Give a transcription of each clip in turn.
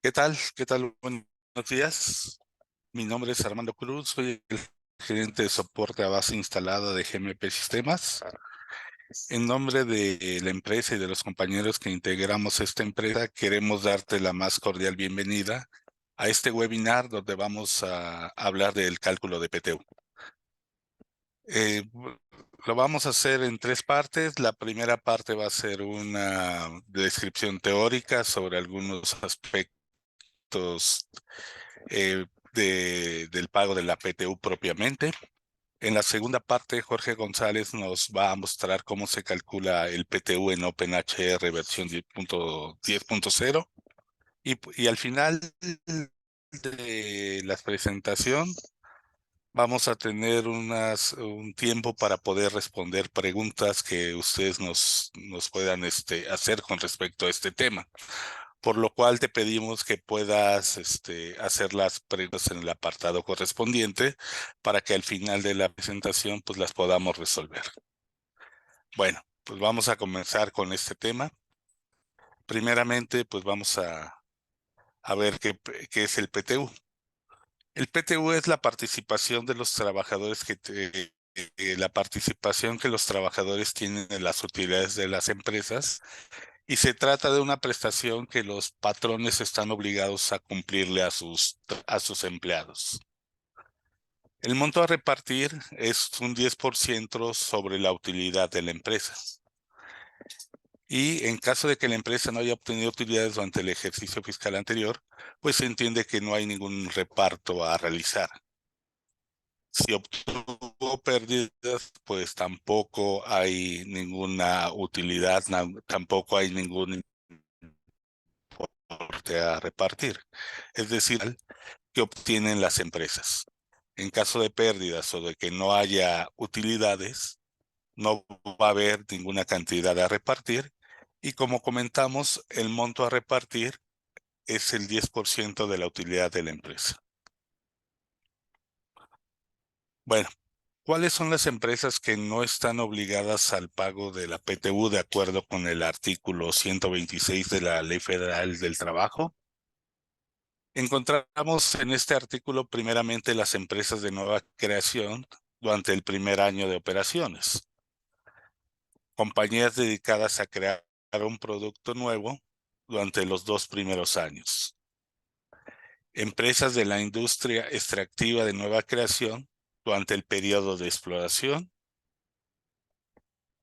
¿Qué tal? ¿Qué tal? Buenos días. Mi nombre es Armando Cruz, soy el gerente de soporte a base instalada de GMP Sistemas. En nombre de la empresa y de los compañeros que integramos esta empresa, queremos darte la más cordial bienvenida a este webinar donde vamos a hablar del cálculo de PTU. Eh, lo vamos a hacer en tres partes. La primera parte va a ser una descripción teórica sobre algunos aspectos del pago de la PTU propiamente. En la segunda parte, Jorge González nos va a mostrar cómo se calcula el PTU en OpenHR versión 10.0 y al final de la presentación vamos a tener un tiempo para poder responder preguntas que ustedes nos puedan hacer con respecto a este tema. Por lo cual te pedimos que puedas hacer las preguntas en el apartado correspondiente para que al final de la presentación pues las podamos resolver. Bueno, pues vamos a comenzar con este tema. Primeramente, pues vamos a ver qué es el PTU. El PTU es la participación de los trabajadores la participación que los trabajadores tienen en las utilidades de las empresas. Y se trata de una prestación que los patrones están obligados a cumplirle a sus empleados. El monto a repartir es un 10% sobre la utilidad de la empresa. Y en caso de que la empresa no haya obtenido utilidades durante el ejercicio fiscal anterior, pues se entiende que no hay ningún reparto a realizar. Si obtuvo pérdidas, pues tampoco hay ninguna utilidad, tampoco hay ningún importe a repartir. Es decir, que obtienen las empresas. En caso de pérdidas o de que no haya utilidades, no va a haber ninguna cantidad a repartir. Y como comentamos, el monto a repartir es el 10% de la utilidad de la empresa. Bueno, ¿cuáles son las empresas que no están obligadas al pago de la PTU de acuerdo con el artículo 126 de la Ley Federal del Trabajo? Encontramos en este artículo primeramente las empresas de nueva creación durante el primer año de operaciones, compañías dedicadas a crear un producto nuevo durante los 2 primeros años, empresas de la industria extractiva de nueva creación durante el periodo de exploración,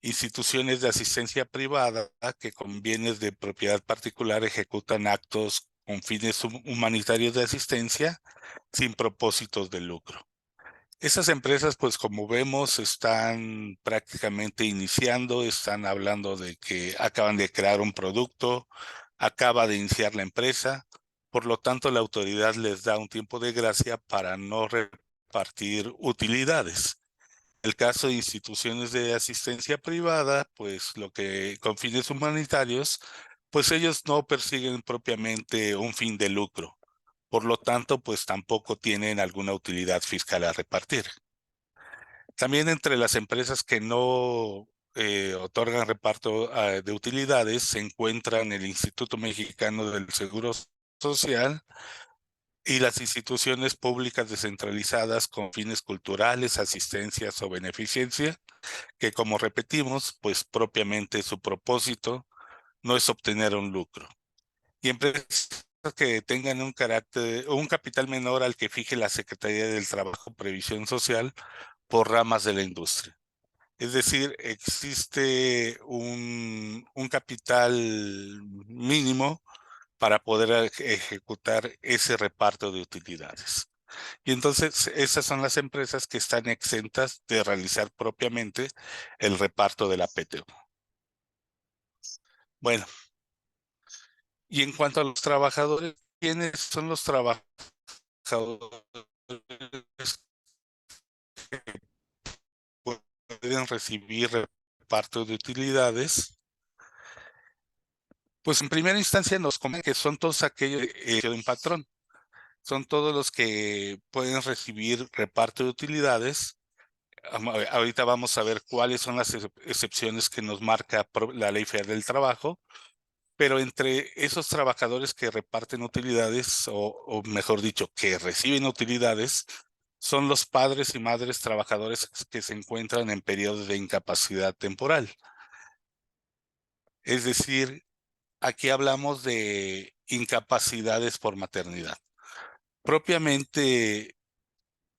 instituciones de asistencia privada que con bienes de propiedad particular ejecutan actos con fines humanitarios de asistencia sin propósitos de lucro. Esas empresas, pues como vemos, están prácticamente iniciando, están hablando de que acaban de crear un producto, acaba de iniciar la empresa, por lo tanto la autoridad les da un tiempo de gracia para no repartir utilidades. El caso de instituciones de asistencia privada, pues lo que con fines humanitarios, pues ellos no persiguen propiamente un fin de lucro. Por lo tanto, pues tampoco tienen alguna utilidad fiscal a repartir. También entre las empresas que no otorgan reparto de utilidades se encuentran el Instituto Mexicano del Seguro Social y las instituciones públicas descentralizadas con fines culturales, asistencias o beneficencia, que como repetimos, pues propiamente su propósito no es obtener un lucro. Y empresas que tengan un capital menor al que fije la Secretaría del Trabajo y Previsión Social por ramas de la industria. Es decir, existe un capital mínimo para poder ejecutar ese reparto de utilidades. Y entonces esas son las empresas que están exentas de realizar propiamente el reparto de la PTU. Bueno, y en cuanto a los trabajadores, ¿quiénes son los trabajadores que pueden recibir reparto de utilidades? Pues en primera instancia nos comentan que son todos aquellos de un patrón, son todos los que pueden recibir reparto de utilidades. Ahorita vamos a ver cuáles son las excepciones que nos marca la Ley Federal del Trabajo, Pero entre esos trabajadores que reparten utilidades, o mejor dicho, que reciben utilidades, son los padres y madres trabajadores que se encuentran en periodos de incapacidad temporal. Es decir, aquí hablamos de incapacidades por maternidad. Propiamente,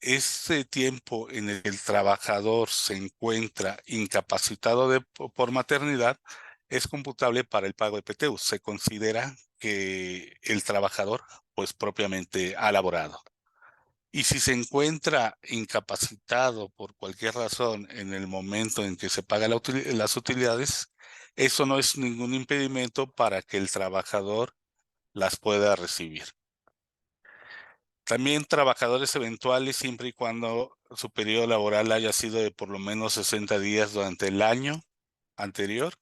ese tiempo en el que el trabajador se encuentra incapacitado por maternidad es computable para el pago de PTU. Se considera que el trabajador, pues propiamente ha laborado. Y si se encuentra incapacitado por cualquier razón en el momento en que se paga las utilidades, eso no es ningún impedimento para que el trabajador las pueda recibir. También trabajadores eventuales, siempre y cuando su periodo laboral haya sido de por lo menos 60 días durante el año anterior.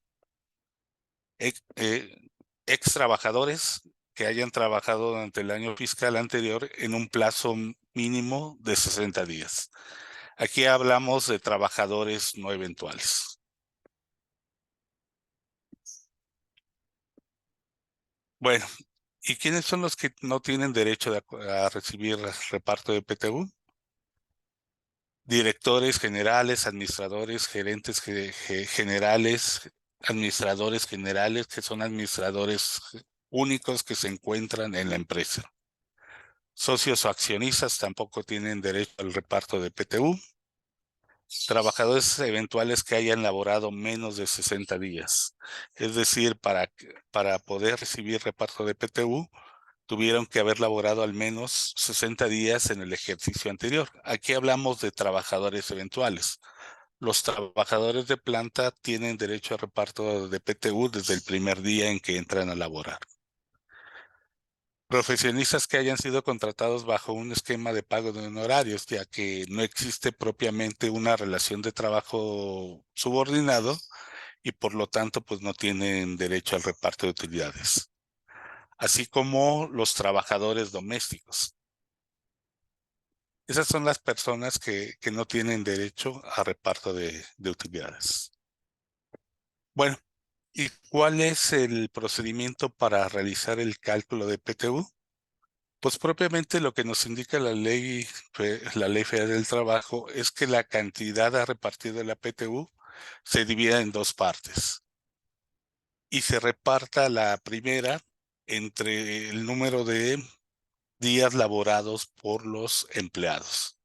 Ex trabajadores que hayan trabajado durante el año fiscal anterior en un plazo mínimo de 60 días. Aquí hablamos de trabajadores no eventuales. Bueno, ¿y quiénes son los que no tienen derecho a recibir reparto de PTU? Directores generales, administradores, gerentes generales, administradores generales, que son administradores únicos que se encuentran en la empresa. Socios o accionistas tampoco tienen derecho al reparto de PTU. Trabajadores eventuales que hayan laborado menos de 60 días. Es decir, para poder recibir reparto de PTU, tuvieron que haber laborado al menos 60 días en el ejercicio anterior. Aquí hablamos de trabajadores eventuales. Los trabajadores de planta tienen derecho a reparto de PTU desde el primer día en que entran a laborar. Profesionistas que hayan sido contratados bajo un esquema de pago de honorarios, ya que no existe propiamente una relación de trabajo subordinado y por lo tanto pues no tienen derecho al reparto de utilidades, así como los trabajadores domésticos. Esas son las personas que no tienen derecho a reparto de utilidades. Bueno, ¿y cuál es el procedimiento para realizar el cálculo de PTU? Pues propiamente lo que nos indica la Ley Federal del Trabajo es que la cantidad a repartir de la PTU se divida en dos partes y se reparta la primera entre el número de días laborados por los empleados.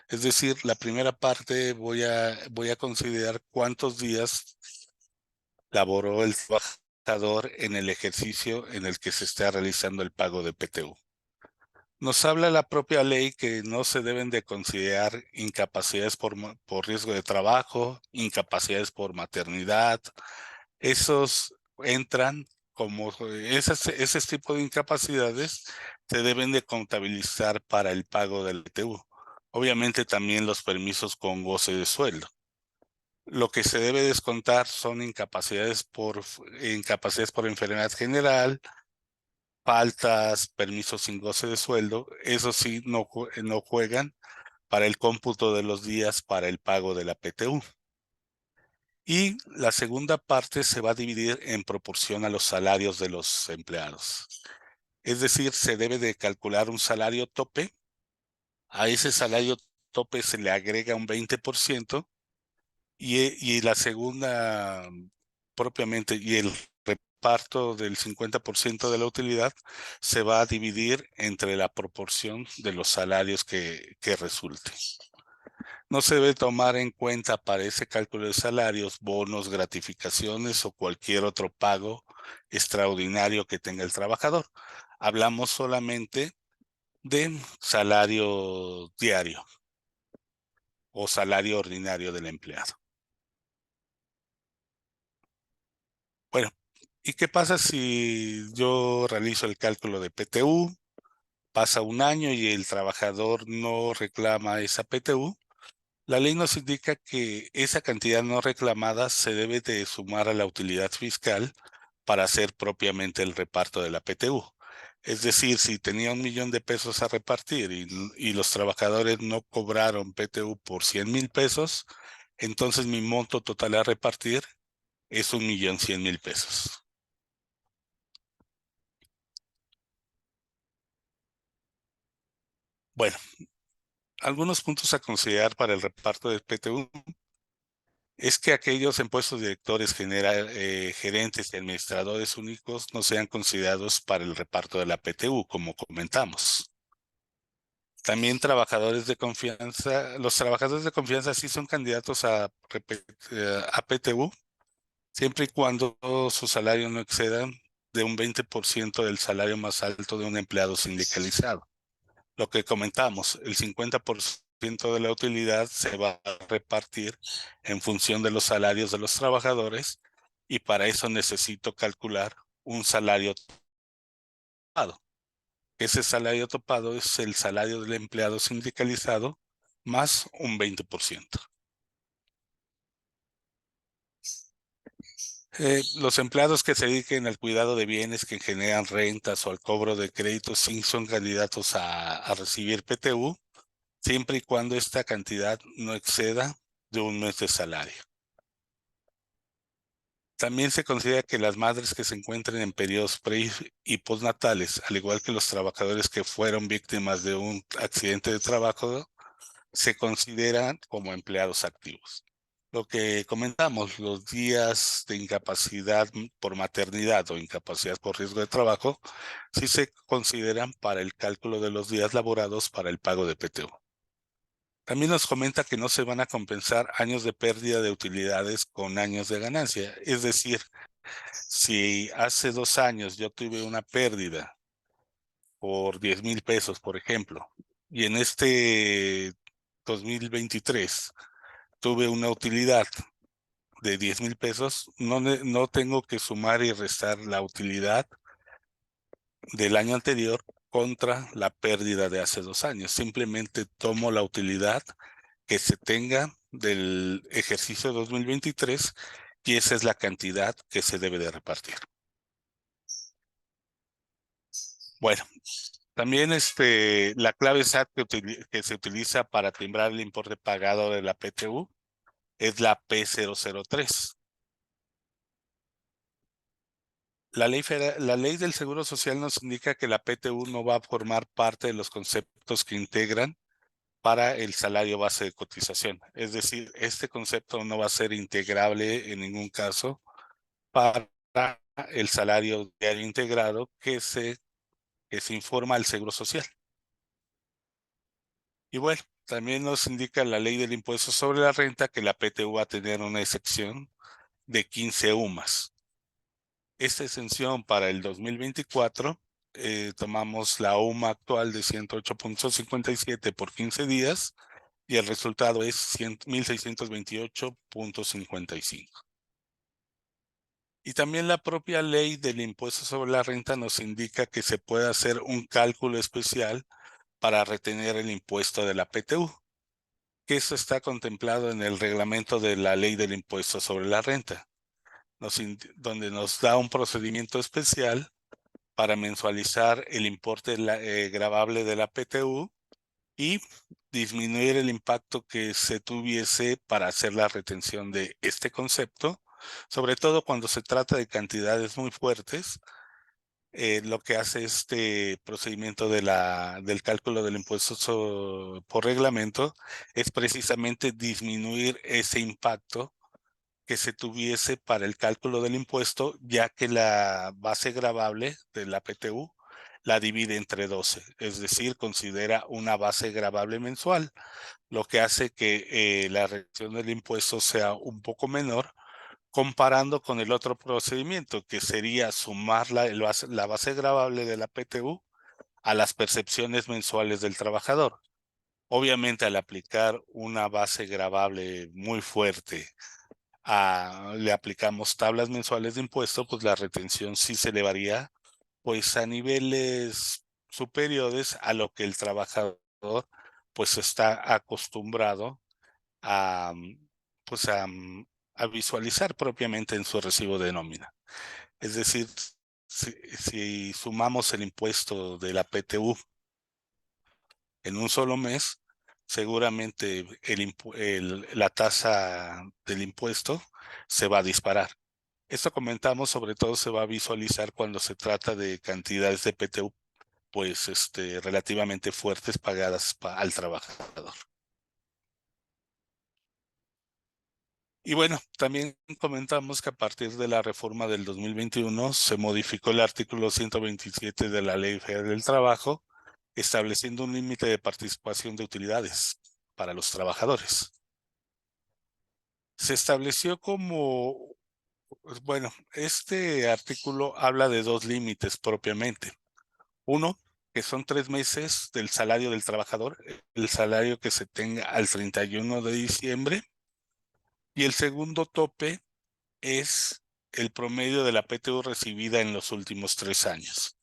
Es decir, la primera parte voy a considerar cuántos días laboró el trabajador en el ejercicio en el que se está realizando el pago de PTU. Nos habla la propia ley que no se deben de considerar incapacidades por riesgo de trabajo, incapacidades por maternidad. Esos entran como ese tipo de incapacidades se deben de contabilizar para el pago del PTU. Obviamente también los permisos con goce de sueldo. Lo que se debe descontar son incapacidades por enfermedad general, faltas, permisos sin goce de sueldo. Eso sí, no juegan para el cómputo de los días para el pago de la PTU. Y la segunda parte se va a dividir en proporción a los salarios de los empleados. Es decir, se debe de calcular un salario tope. A ese salario tope se le agrega un 20% y la segunda propiamente, y el reparto del 50% de la utilidad se va a dividir entre la proporción de los salarios que resulte. No se debe tomar en cuenta para ese cálculo de salarios bonos, gratificaciones o cualquier otro pago extraordinario que tenga el trabajador. Hablamos solamente de salario diario o salario ordinario del empleado. Bueno, ¿y qué pasa si yo realizo el cálculo de PTU? Pasa un año y el trabajador no reclama esa PTU. La ley nos indica que esa cantidad no reclamada se debe de sumar a la utilidad fiscal para hacer propiamente el reparto de la PTU. Es decir, si tenía 1 millón de pesos a repartir y los trabajadores no cobraron PTU por 100,000 pesos, entonces mi monto total a repartir es 1,100,000 pesos. Bueno, algunos puntos a considerar para el reparto del PTU es que aquellos en puestos directores, gerentes y administradores únicos no sean considerados para el reparto de la PTU, como comentamos. También trabajadores de confianza, los trabajadores de confianza sí son candidatos a PTU, siempre y cuando su salario no exceda de un 20% del salario más alto de un empleado sindicalizado. Lo que comentamos, el 50% de la utilidad se va a repartir en función de los salarios de los trabajadores y para eso necesito calcular un salario topado. Ese salario topado es el salario del empleado sindicalizado más un 20%. Los empleados que se dediquen al cuidado de bienes que generan rentas o al cobro de créditos sí son candidatos a recibir PTU, siempre y cuando esta cantidad no exceda de un mes de salario. También se considera que las madres que se encuentren en periodos pre y postnatales, al igual que los trabajadores que fueron víctimas de un accidente de trabajo, se consideran como empleados activos. Lo que comentamos, los días de incapacidad por maternidad o incapacidad por riesgo de trabajo, sí se consideran para el cálculo de los días laborados para el pago de PTU. También nos comenta que no se van a compensar años de pérdida de utilidades con años de ganancia. Es decir, si hace 2 años yo tuve una pérdida por 10,000 pesos, por ejemplo, y en este 2023 tuve una utilidad de 10,000 pesos, no tengo que sumar y restar la utilidad del año anterior contra la pérdida de hace 2 años. Simplemente tomo la utilidad que se tenga del ejercicio 2023 y esa es la cantidad que se debe de repartir. Bueno, también la clave SAT que se utiliza para timbrar el importe pagado de la PTU es la P003. La ley del Seguro Social nos indica que la PTU no va a formar parte de los conceptos que integran para el salario base de cotización. Es decir, este concepto no va a ser integrable en ningún caso para el salario diario integrado que se informa al Seguro Social. Y bueno, también nos indica la ley del impuesto sobre la renta que la PTU va a tener una excepción de 15 UMAS. Esta exención para el 2024, tomamos la UMA actual de 108.57 por 15 días y el resultado es 1,628.55. Y también la propia ley del impuesto sobre la renta nos indica que se puede hacer un cálculo especial para retener el impuesto de la PTU, que eso está contemplado en el reglamento de la ley del impuesto sobre la renta, donde nos da un procedimiento especial para mensualizar el importe gravable de la PTU y disminuir el impacto que se tuviese para hacer la retención de este concepto, sobre todo cuando se trata de cantidades muy fuertes. Lo que hace este procedimiento del cálculo del impuesto por reglamento es precisamente disminuir ese impacto que se tuviese para el cálculo del impuesto, ya que la base gravable de la PTU la divide entre 12, es decir, considera una base gravable mensual, lo que hace que la reducción del impuesto sea un poco menor comparando con el otro procedimiento, que sería sumar la base gravable de la PTU a las percepciones mensuales del trabajador. Obviamente, al aplicar una base gravable muy fuerte, le aplicamos tablas mensuales de impuesto, pues la retención sí se elevaría pues a niveles superiores a lo que el trabajador pues está acostumbrado a, pues a visualizar propiamente en su recibo de nómina. Es decir, si sumamos el impuesto de la PTU en un solo mes, seguramente la tasa del impuesto se va a disparar. Esto comentamos, sobre todo se va a visualizar cuando se trata de cantidades de PTU pues relativamente fuertes pagadas al trabajador. Y bueno, también comentamos que a partir de la reforma del 2021 se modificó el artículo 127 de la Ley Federal del Trabajo, estableciendo un límite de participación de utilidades para los trabajadores. Se estableció como, pues, bueno, este artículo habla de dos límites propiamente. Uno, que son 3 meses del salario del trabajador, el salario que se tenga al 31 de diciembre, y el segundo tope es el promedio de la PTU recibida en los últimos 3 años.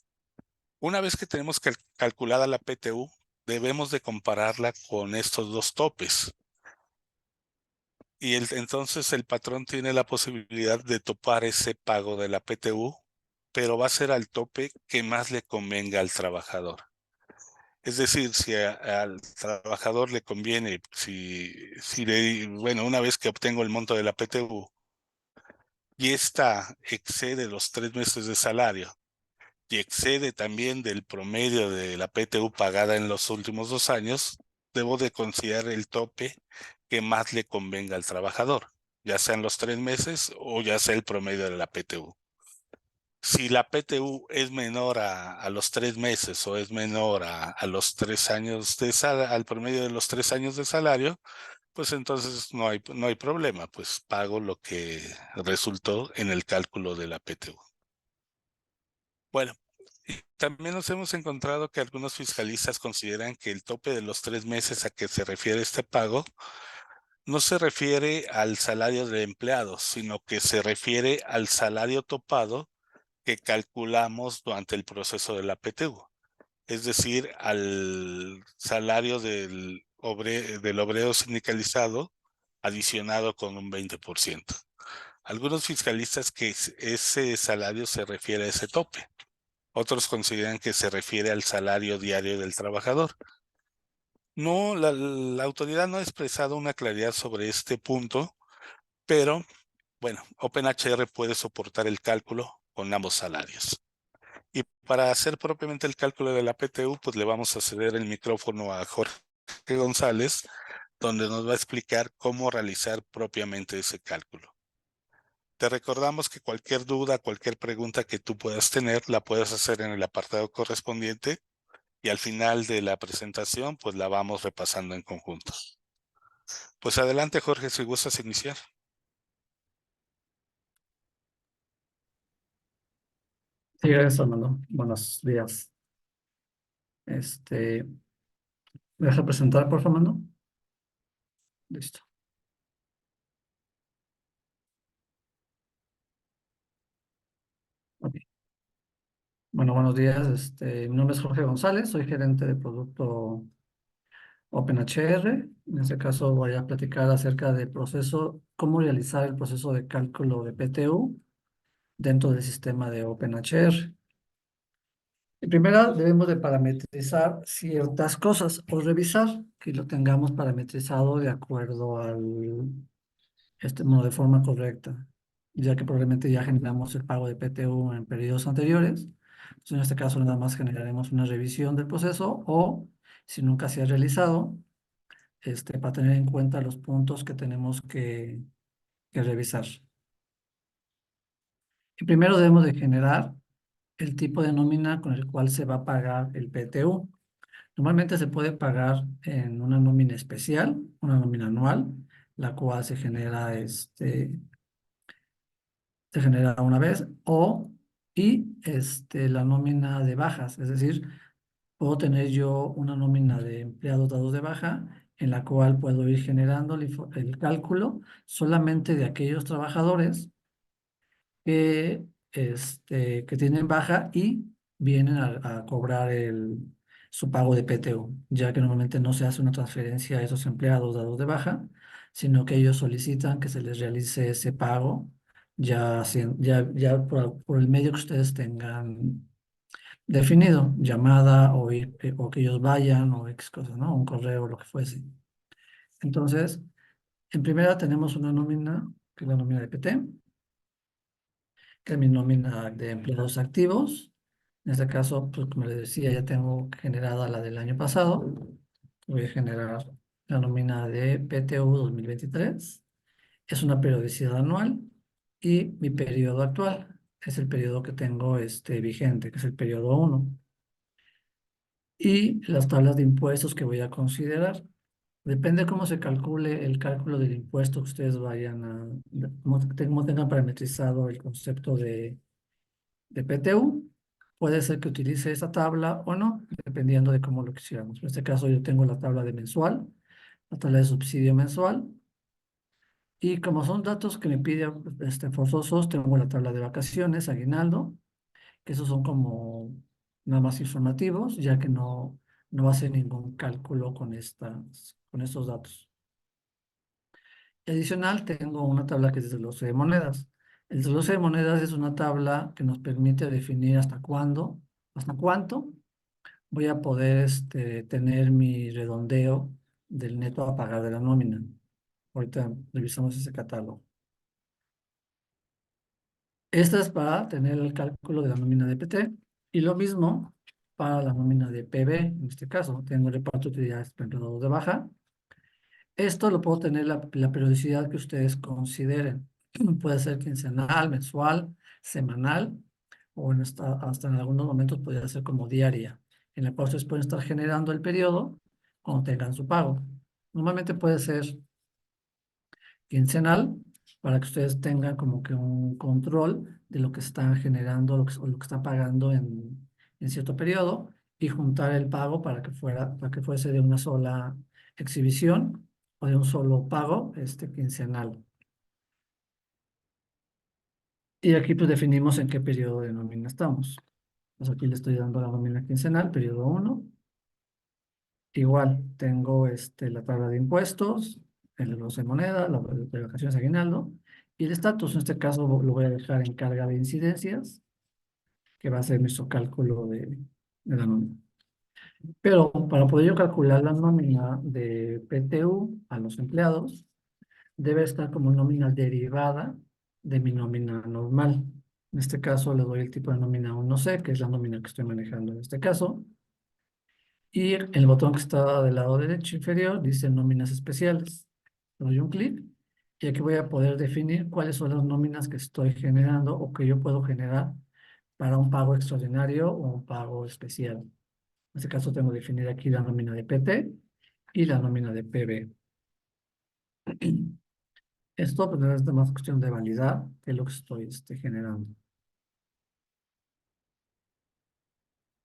Una vez que tenemos calculada la PTU, debemos de compararla con estos dos topes. Y entonces el patrón tiene la posibilidad de topar ese pago de la PTU, pero va a ser al tope que más le convenga al trabajador. Es decir, si al trabajador le conviene, bueno, una vez que obtengo el monto de la PTU y esta excede los 3 meses de salario y excede también del promedio de la PTU pagada en los últimos 2 años, debo de considerar el tope que más le convenga al trabajador, ya sean los 3 meses o ya sea el promedio de la PTU. Si la PTU es menor a los 3 meses o es menor a los 3 años al promedio de los 3 años de salario, pues entonces no hay problema, pues pago lo que resultó en el cálculo de la PTU. Bueno, y también nos hemos encontrado que algunos fiscalistas consideran que el tope de los 3 meses a que se refiere este pago no se refiere al salario del empleado, sino que se refiere al salario topado que calculamos durante el proceso de la PTU, es decir, al salario del obrero sindicalizado adicionado con un 20%. Algunos fiscalistas que ese salario se refiere a ese tope. Otros consideran que se refiere al salario diario del trabajador. No, la autoridad no ha expresado una claridad sobre este punto, pero bueno, OpenHR puede soportar el cálculo con ambos salarios. Y para hacer propiamente el cálculo de la PTU, pues le vamos a ceder el micrófono a Jorge González, donde nos va a explicar cómo realizar propiamente ese cálculo. Te recordamos que cualquier duda, cualquier pregunta que tú puedas tener, la puedes hacer en el apartado correspondiente y al final de la presentación, pues la vamos repasando en conjunto. Pues adelante, Jorge, si gustas iniciar. Sí, gracias, Armando. Buenos días. ¿Me deja presentar, por favor, Armando? Listo. Ok. Bueno, buenos días. Mi nombre es Jorge González, soy gerente de producto OpenHR. En este caso voy a platicar acerca del proceso, cómo realizar el proceso de cálculo de PTU dentro del sistema de OpenHR. Y primero debemos de parametrizar ciertas cosas o revisar que lo tengamos parametrizado de acuerdo al de forma correcta, ya que probablemente ya generamos el pago de PTU en periodos anteriores. Entonces, en este caso, nada más generaremos una revisión del proceso o, si nunca se ha realizado, para tener en cuenta los puntos que tenemos que revisar. Y primero debemos de generar el tipo de nómina con el cual se va a pagar el PTU. Normalmente se puede pagar en una nómina especial, una nómina anual, la cual se genera una vez, la nómina de bajas, es decir, puedo tener yo una nómina de empleados dados de baja en la cual puedo ir generando el cálculo solamente de aquellos trabajadores que tienen baja y vienen a cobrar su pago de PTU, ya que normalmente no se hace una transferencia a esos empleados dados de baja, sino que ellos solicitan que se les realice ese pago ya por el medio que ustedes tengan definido, llamada o que ellos vayan o X cosas, ¿no? Un correo, lo que fuese. Entonces, en primera tenemos una nómina, que es la nómina de PT, que es mi nómina de empleados activos. En este caso, pues como les decía, ya tengo generada la del año pasado. Voy a generar la nómina de PTU 2023. Es una periodicidad anual y mi periodo actual es el periodo que tengo vigente, que es el periodo 1. Y las tablas de impuestos que voy a considerar. Depende cómo se calcule el cálculo del impuesto que ustedes vayan cómo tengan parametrizado el concepto de PTU. Puede ser que utilice esa tabla o no, dependiendo de cómo lo quisiéramos. En este caso yo tengo la tabla de mensual, la tabla de subsidio mensual, y como son datos que me pide forzosos, tengo la tabla de vacaciones, aguinaldo, que esos son como nada más informativos, ya que no va a hacer ningún cálculo con estos datos. Adicional, tengo una tabla que es desglose de monedas. El desglose de monedas es una tabla que nos permite definir hasta cuánto voy a poder tener mi redondeo del neto a pagar de la nómina. Ahorita revisamos ese catálogo. Esta es para tener el cálculo de la nómina de PT y lo mismo para la nómina de PB. En este caso, tengo el reparto de utilidades periodo de baja. Esto lo puedo tener la periodicidad que ustedes consideren. Puede ser quincenal, mensual, semanal o hasta en algunos momentos podría ser como diaria, en la cual ustedes pueden estar generando el periodo cuando tengan su pago. Normalmente puede ser quincenal para que ustedes tengan como que un control de lo que están generando o lo que están pagando en cierto periodo y juntar el pago para que fuese de una sola exhibición o de un solo pago quincenal. Y aquí pues definimos en qué periodo de nómina estamos. Pues aquí le estoy dando la nómina quincenal, periodo 1. Igual tengo la tabla de impuestos, el desglose de moneda, la de vacaciones aguinaldo y el estatus. En este caso lo voy a dejar en carga de incidencias, que va a ser nuestro cálculo de la nómina. Pero para poder yo calcular la nómina de PTU a los empleados, debe estar como nómina derivada de mi nómina normal. En este caso le doy el tipo de nómina 1C, que es la nómina que estoy manejando en este caso. Y el botón que está del lado derecho inferior dice nóminas especiales. Le doy un clic y aquí voy a poder definir cuáles son las nóminas que estoy generando o que yo puedo generar para un pago extraordinario o un pago especial. En este caso tengo que definir aquí la nómina de PT y la nómina de PB. Esto pues, es más cuestión de validar que lo que estoy generando.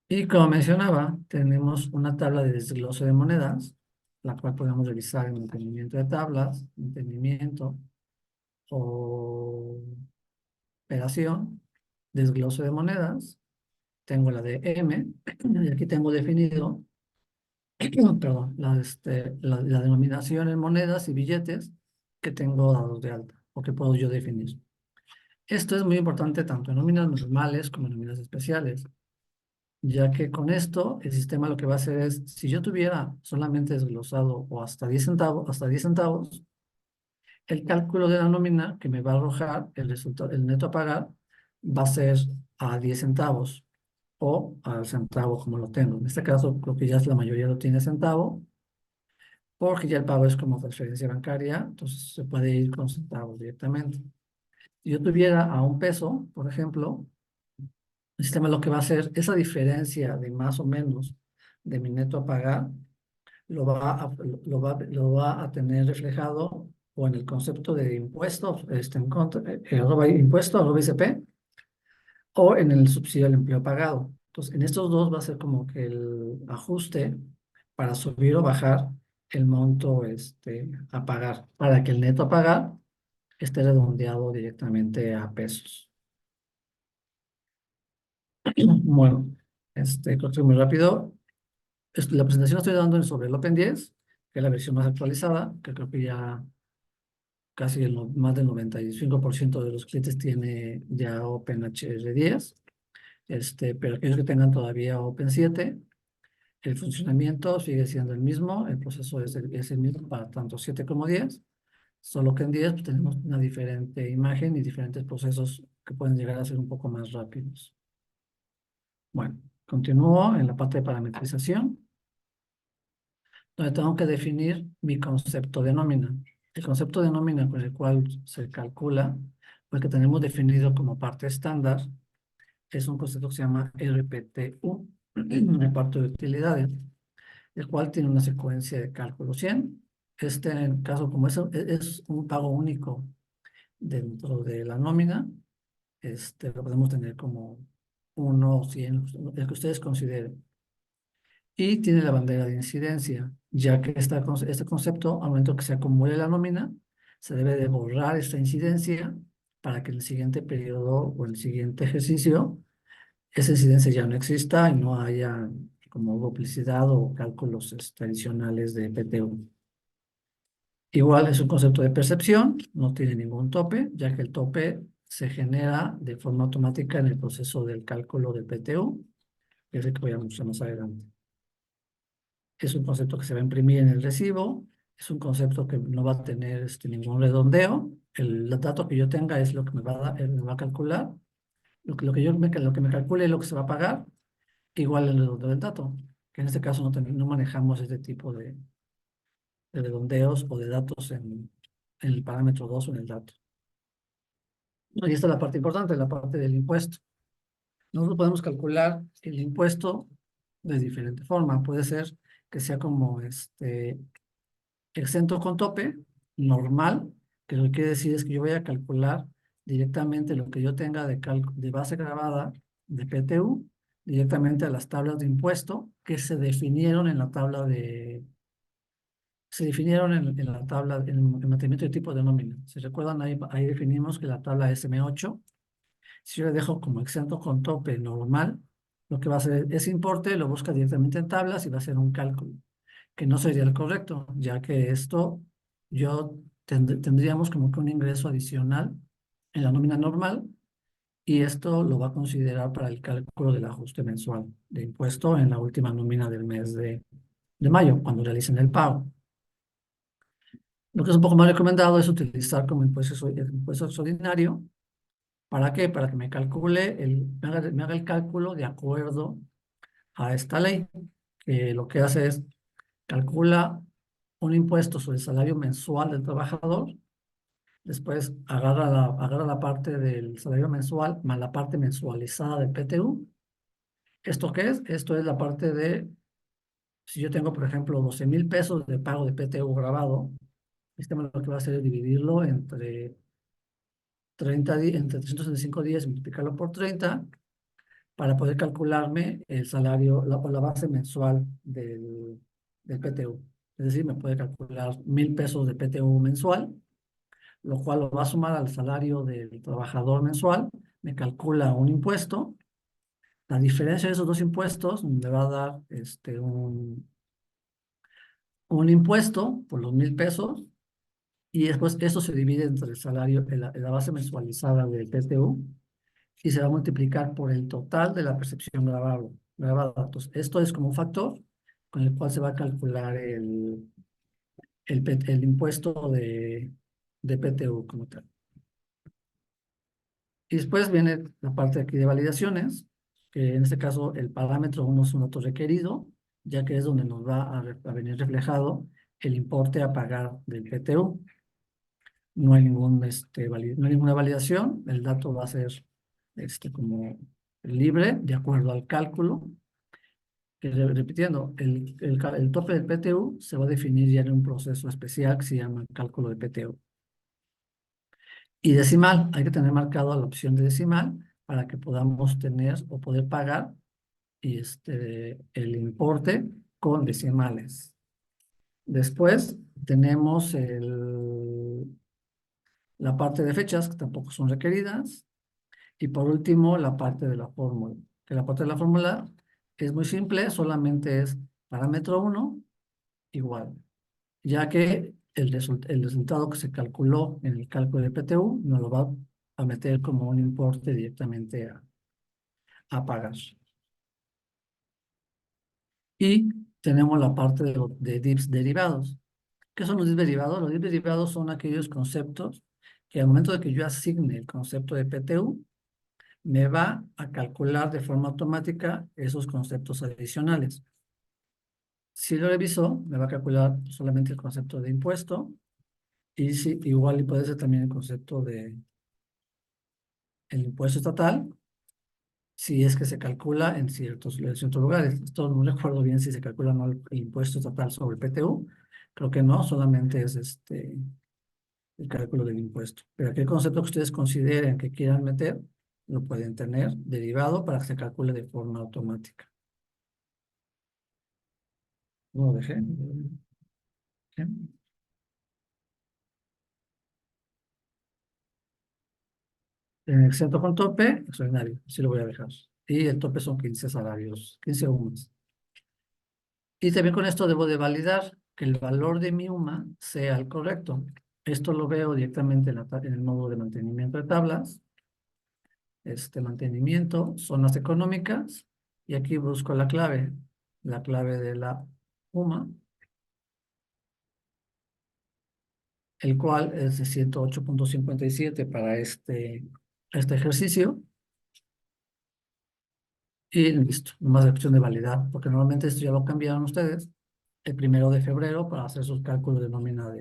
Y como mencionaba, tenemos una tabla de desglose de monedas, la cual podemos revisar en mantenimiento de tablas, mantenimiento o operación, desglose de monedas. Tengo la de M, y aquí tengo definido, perdón, la denominación en monedas y billetes que tengo dados de alta o que puedo yo definir. Esto es muy importante tanto en nóminas normales como en nóminas especiales, ya que con esto el sistema lo que va a hacer es, si yo tuviera solamente desglosado o hasta 10 centavos, el cálculo de la nómina que me va a arrojar el resultado, el neto a pagar, va a ser a 10 centavos o al centavo como lo tengo. En este caso, creo que ya la mayoría lo tiene centavo, porque ya el pago es como transferencia bancaria, entonces se puede ir con centavos directamente. Si yo tuviera a 1 peso, por ejemplo, el sistema lo que va a hacer, esa diferencia de más o menos de mi neto a pagar, lo va a tener reflejado o en el concepto de impuestos, impuesto, arroba ICP, o en el subsidio al empleo pagado. Entonces, en estos dos va a ser como que el ajuste para subir o bajar el monto a pagar, para que el neto a pagar esté redondeado directamente a pesos. Bueno, creo que muy rápido. La presentación la estoy dando sobre el Open 10, que es la versión más actualizada, que creo que ya casi más del 95% de los clientes tiene ya OpenHR 10. Pero aquellos que tengan todavía Open 7, el funcionamiento sigue siendo el mismo, el proceso es el mismo para tanto 7 como 10, solo que en 10 pues, tenemos una diferente imagen y diferentes procesos que pueden llegar a ser un poco más rápidos. Bueno, continúo en la parte de parametrización, donde tengo que definir mi concepto de nómina. El concepto de nómina con el cual se calcula, pues que tenemos definido como parte estándar, es un concepto que se llama RPTU, reparto de utilidades, el cual tiene una secuencia de cálculo 100. En el caso como es un pago único dentro de la nómina, lo podemos tener como 1, 100, el que ustedes consideren. Y tiene la bandera de incidencia, ya que este concepto, al momento que se acumule la nómina, se debe de borrar esta incidencia para que en el siguiente periodo o en el siguiente ejercicio esa incidencia ya no exista y no haya como duplicidad o cálculos adicionales de PTU. Igual es un concepto de percepción, no tiene ningún tope, ya que el tope se genera de forma automática en el proceso del cálculo del PTU, que es el que voy a mostrar más adelante. Es un concepto que se va a imprimir en el recibo, es un concepto que no va a tener ningún redondeo, el dato que yo tenga es lo que me va a, me va a calcular, lo que me calcule es lo que se va a pagar, igual el redondeo del dato, que en este caso no manejamos este tipo de redondeos o de datos en el parámetro 2 o en el dato. Y esta es la parte importante, la parte del impuesto. Nosotros podemos calcular el impuesto de diferente forma. Puede ser que sea como exento con tope, normal, que lo que quiere decir es que yo voy a calcular directamente lo que yo tenga de base grabada de PTU, directamente a las tablas de impuesto que se definieron en la tabla en la tabla, en el mantenimiento de tipo de nómina. Si recuerdan, ahí definimos que la tabla SM8, si yo le dejo como exento con tope normal, lo que va a hacer es importe, lo busca directamente en tablas y va a hacer un cálculo, que no sería el correcto, ya que esto yo tendríamos como que un ingreso adicional en la nómina normal y esto lo va a considerar para el cálculo del ajuste mensual de impuesto en la última nómina del mes de mayo, cuando realicen el pago. Lo que es un poco más recomendado es utilizar como impuesto extraordinario. ¿Para qué? Para que me calcule, me haga el cálculo de acuerdo a esta ley, que lo que hace es calcula un impuesto sobre el salario mensual del trabajador, después agarra la parte del salario mensual más la parte mensualizada del PTU. ¿Esto qué es? Esto es la parte de, si yo tengo, por ejemplo, 12,000 pesos de pago de PTU grabado, el sistema lo que va a hacer es dividirlo entre 30 días, entre 365 días y multiplicarlo por 30 para poder calcularme el salario, la base mensual del PTU. Es decir, me puede calcular 1,000 pesos de PTU mensual, lo cual lo va a sumar al salario del trabajador mensual, me calcula un impuesto. La diferencia de esos dos impuestos me va a dar un impuesto por los 1,000 pesos y después eso se divide entre el salario, la base mensualizada del PTU y se va a multiplicar por el total de la percepción grabada. Entonces, esto es como un factor con el cual se va a calcular el impuesto de PTU como tal. Y después viene la parte aquí de validaciones, que en este caso el parámetro 1 es un dato requerido, ya que es donde nos va a venir reflejado el importe a pagar del PTU. No hay no hay ninguna validación, el dato va a ser como libre de acuerdo al cálculo. Repitiendo, el tope del PTU se va a definir ya en un proceso especial que se llama cálculo de PTU. Y decimal, hay que tener marcado la opción de decimal para que podamos tener o poder pagar el importe con decimales. Después tenemos la parte de fechas, que tampoco son requeridas. Y por último, la parte de la fórmula. Que la parte de la fórmula es muy simple, solamente es parámetro 1 igual, ya que el resultado que se calculó en el cálculo de PTU nos lo va a meter como un importe directamente a pagar. Y tenemos la parte de DIPS derivados. ¿Qué son los DIPS derivados? Los DIPS derivados son aquellos conceptos que al momento de que yo asigne el concepto de PTU, me va a calcular de forma automática esos conceptos adicionales. Si lo reviso, me va a calcular solamente el concepto de impuesto y si, igual y puede ser también el concepto de el impuesto estatal, si es que se calcula en ciertos lugares. Esto no recuerdo bien si se calcula o no el impuesto estatal sobre el PTU. Creo que no, solamente es el cálculo del impuesto. Pero aquel concepto que ustedes consideren que quieran meter, lo pueden tener derivado para que se calcule de forma automática. No lo dejé. ¿Sí? En exento con tope, extraordinario. Así lo voy a dejar. Y el tope son 15 salarios, 15 UMAs. Y también con esto debo de validar que el valor de mi UMA sea el correcto. Esto lo veo directamente en el módulo de mantenimiento de tablas. Mantenimiento, zonas económicas. Y aquí busco la clave de la UMA, el cual es de 108.57 para este ejercicio. Y listo, nomás es cuestión de validar, porque normalmente esto ya lo cambiaron ustedes el 1 de febrero para hacer sus cálculos de nómina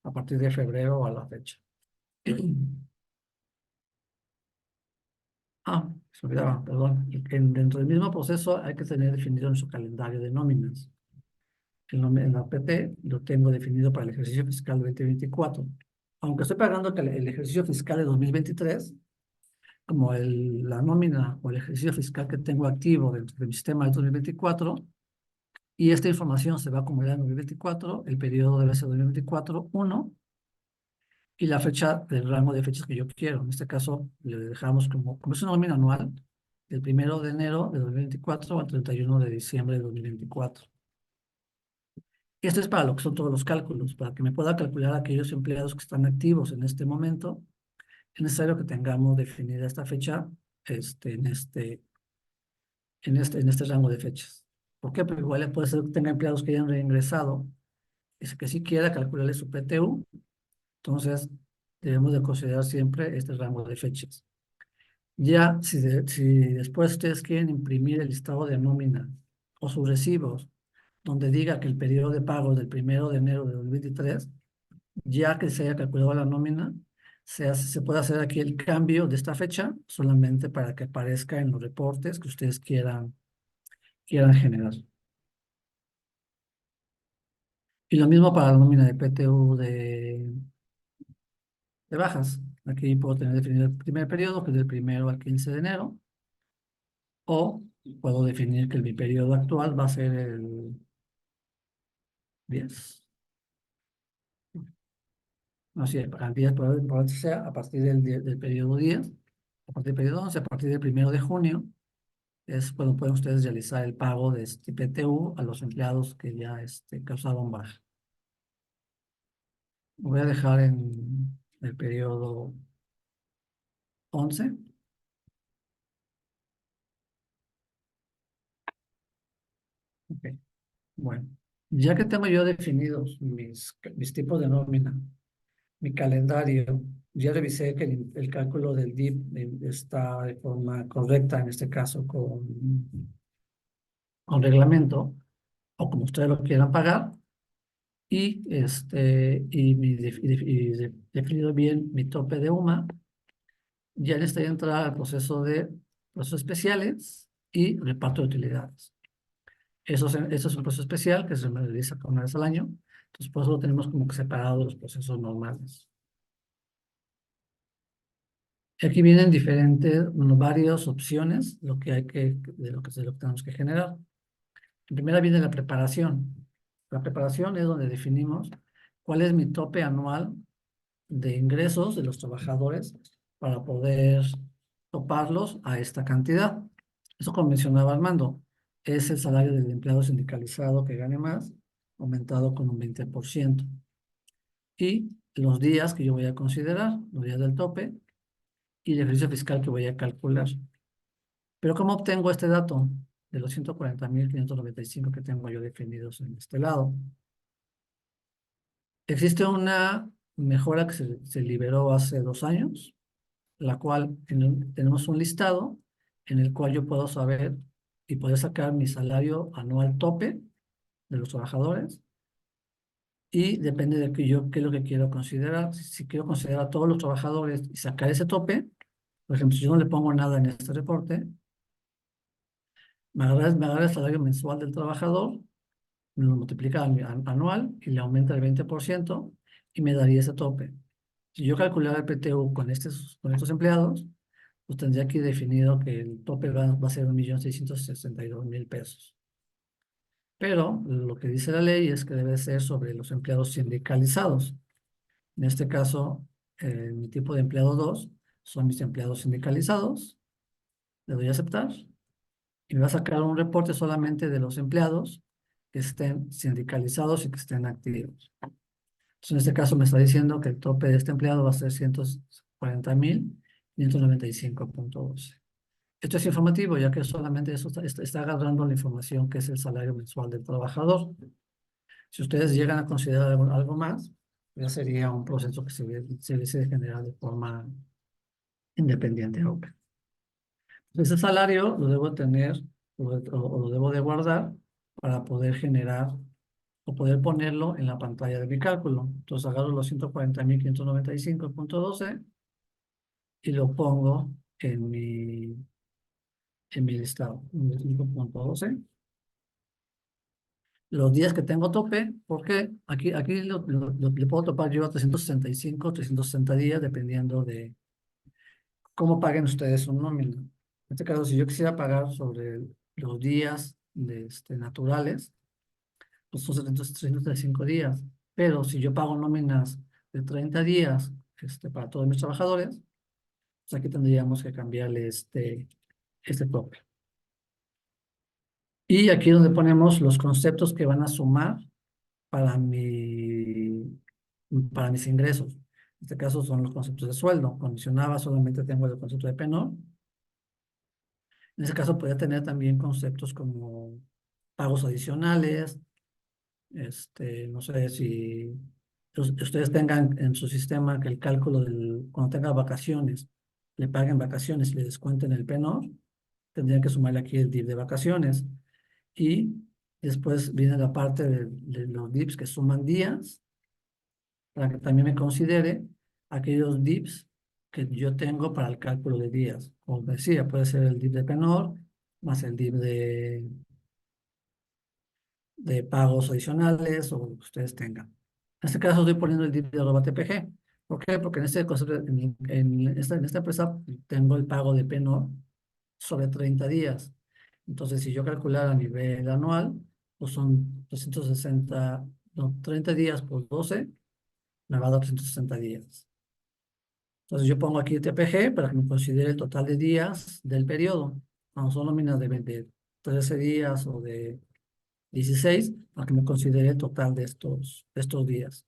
a partir de febrero a la fecha. Se olvidaba, perdón. Dentro del mismo proceso hay que tener definido en su calendario de nóminas. En la PT lo tengo definido para el ejercicio fiscal 2024. Aunque estoy pagando el ejercicio fiscal de 2023, como la nómina o el ejercicio fiscal que tengo activo dentro de mi sistema de 2024, y esta información se va a acumular en 2024, el periodo debe ser 2024-1, y la fecha del rango de fechas que yo quiero. En este caso, le dejamos como es una nómina anual, del 1 de enero de 2024 al 31 de diciembre de 2024. Y esto es para lo que son todos los cálculos, para que me pueda calcular aquellos empleados que están activos en este momento. Es necesario que tengamos definida esta fecha en este rango de fechas. ¿Por qué? Porque igual puede ser que tenga empleados que hayan reingresado, es que si quiera calcularle su PTU, entonces debemos de considerar siempre este rango de fechas. Ya, si después ustedes quieren imprimir el listado de nómina o sus recibos, donde diga que el periodo de pago del 1 de enero de 2023, ya que se haya calculado la nómina, se puede hacer aquí el cambio de esta fecha solamente para que aparezca en los reportes que ustedes quieran generar. Y lo mismo para la nómina de PTU de bajas. Aquí puedo tener definido el primer periodo, que es del 1 al 15 de enero, o puedo definir que mi periodo actual va a ser el 10. No sé, al 10 probablemente sea a partir del periodo 10, a partir del periodo 11, a partir del 1 de junio, es cuando pueden ustedes realizar el pago de este PTU a los empleados que ya causaron baja. Voy a dejar en el periodo 11. Ok, bueno. Ya que tengo yo definidos mis tipos de nómina, mi calendario, ya revisé que el cálculo del DIP está de forma correcta, en este caso con reglamento, o como ustedes lo quieran pagar, y definido bien mi tope de UMA, ya necesitaría entrar al proceso de procesos especiales y reparto de utilidades. Eso es un proceso especial que se realiza una vez al año, entonces por eso lo tenemos como que separado de los procesos normales. Aquí vienen varias opciones de lo que tenemos que generar. En primera viene la preparación. La preparación es donde definimos cuál es mi tope anual de ingresos de los trabajadores para poder toparlos a esta cantidad. Eso, como mencionaba Armando, es el salario del empleado sindicalizado que gane más, aumentado con un 20%. Y los días que yo voy a considerar, los días del tope, y el ejercicio fiscal que voy a calcular. Pero ¿cómo obtengo este dato de los 140.595 que tengo yo definidos en este lado? Existe una mejora que se liberó hace 2 años, la cual tenemos un listado en el cual yo puedo saber y poder sacar mi salario anual tope de los trabajadores y depende de qué es lo que quiero considerar. Si quiero considerar a todos los trabajadores y sacar ese tope, por ejemplo, si yo no le pongo nada en este reporte, me agarra el salario mensual del trabajador, me lo multiplica anual y le aumenta el 20% y me daría ese tope. Si yo calculara el PTU con estos empleados, pues tendría aquí definido que el tope va a ser 1.662.000 pesos. Pero lo que dice la ley es que debe ser sobre los empleados sindicalizados. En este caso, mi tipo de empleado 2 son mis empleados sindicalizados. Le doy a aceptar y me va a sacar un reporte solamente de los empleados que estén sindicalizados y que estén activos. Entonces, en este caso me está diciendo que el tope de este empleado va a ser 140.595.12. Esto es informativo, ya que solamente eso está agarrando la información que es el salario mensual del trabajador. Si ustedes llegan a considerar algo más, ya sería un proceso que se hubiese generado de forma independiente. Ese salario lo debo tener o lo debo de guardar para poder generar o poder ponerlo en la pantalla de mi cálculo. Entonces agarro los 140.595.12 y lo pongo en mi listado, en el 5.12. Los días que tengo tope, porque aquí le puedo topar yo a 365, 360 días, dependiendo de cómo paguen ustedes su nómina. En este caso, si yo quisiera pagar sobre los días naturales, pues son 365 días. Pero si yo pago nóminas de 30 días para todos mis trabajadores, pues aquí tendríamos que cambiarle este tope. Y aquí es donde ponemos los conceptos que van a sumar para para mis ingresos. En este caso son los conceptos de sueldo. Como mencionaba, solamente tengo el concepto de penor. En ese caso podría tener también conceptos como pagos adicionales. No sé si ustedes tengan en su sistema que el cálculo cuando tenga vacaciones, le paguen vacaciones y le descuenten el penor, tendrían que sumarle aquí el DIP de vacaciones. Y después viene la parte de los DIPs que suman días, para que también me considere aquellos DIPs que yo tengo para el cálculo de días. Como decía, puede ser el DIP de penor, más el DIP de pagos adicionales o lo que ustedes tengan. En este caso estoy poniendo el DIP de arroba TPG. ¿Por qué? Porque en este concepto, en esta empresa tengo el pago de penor sobre 30 días. Entonces, si yo calculara a nivel anual, pues son 260, no, 30 días por 12, me va a dar 360 días. Entonces, yo pongo aquí TPG para que me considere el total de días del periodo. Cuando son nóminas de 13 días o de 16, para que me considere el total de estos días.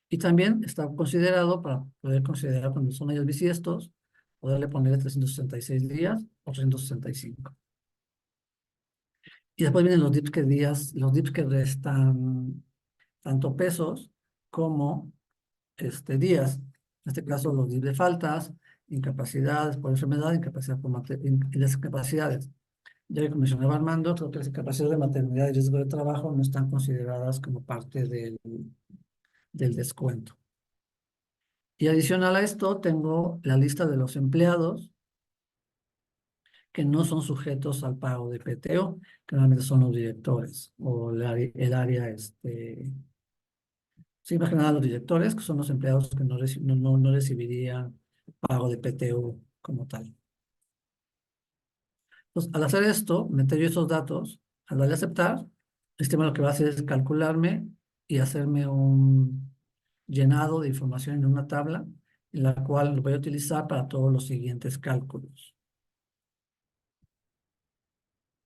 Y también está considerado para poder considerar cuando son años bisiestos, poderle poner 366 días o 365. Y después vienen los dips que restan tanto pesos como días. En este caso, los dips de faltas, incapacidades por enfermedad, incapacidad y discapacidades. Ya que mencionaba Armando, creo que las incapacidades de maternidad y riesgo de trabajo no están consideradas como parte del descuento. Y adicional a esto, tengo la lista de los empleados que no son sujetos al pago de PTO, que normalmente son los directores o el área, sí, más que nada los directores, que son los empleados que no recibirían pago de PTO como tal. Entonces, al hacer esto, meter yo esos datos, al darle a aceptar, el sistema lo que va a hacer es calcularme y hacerme un llenado de información en una tabla, en la cual lo voy a utilizar para todos los siguientes cálculos.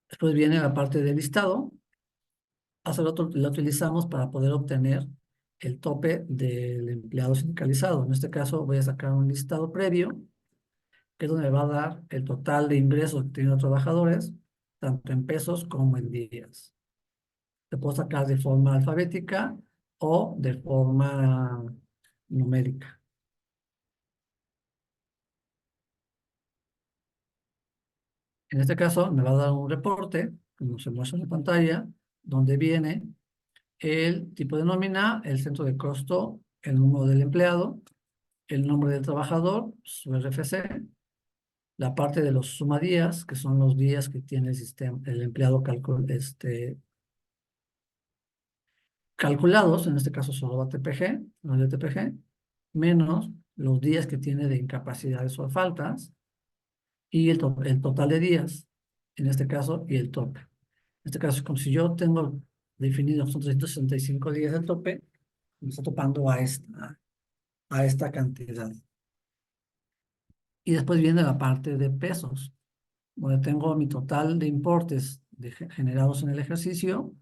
Después viene la parte de listado. La utilizamos para poder obtener el tope del empleado sindicalizado. En este caso voy a sacar un listado previo, que es donde me va a dar el total de ingresos que tienen los trabajadores, tanto en pesos como en días. Se puedo sacar de forma alfabética o de forma numérica. En este caso me va a dar un reporte, como se muestra en la pantalla, donde viene el tipo de nómina, el centro de costo, el número del empleado, el nombre del trabajador, su RFC, la parte de los sumadías, que son los días que tiene el sistema, el empleado calculados, en este caso solo va TPG, no de TPG, menos los días que tiene de incapacidades o faltas, y el total de días, en este caso, y el tope. En este caso, como si yo tengo definido, son 365 días de tope, me está topando a esta cantidad. Y después viene la parte de pesos, donde tengo mi total de importes generados en el ejercicio,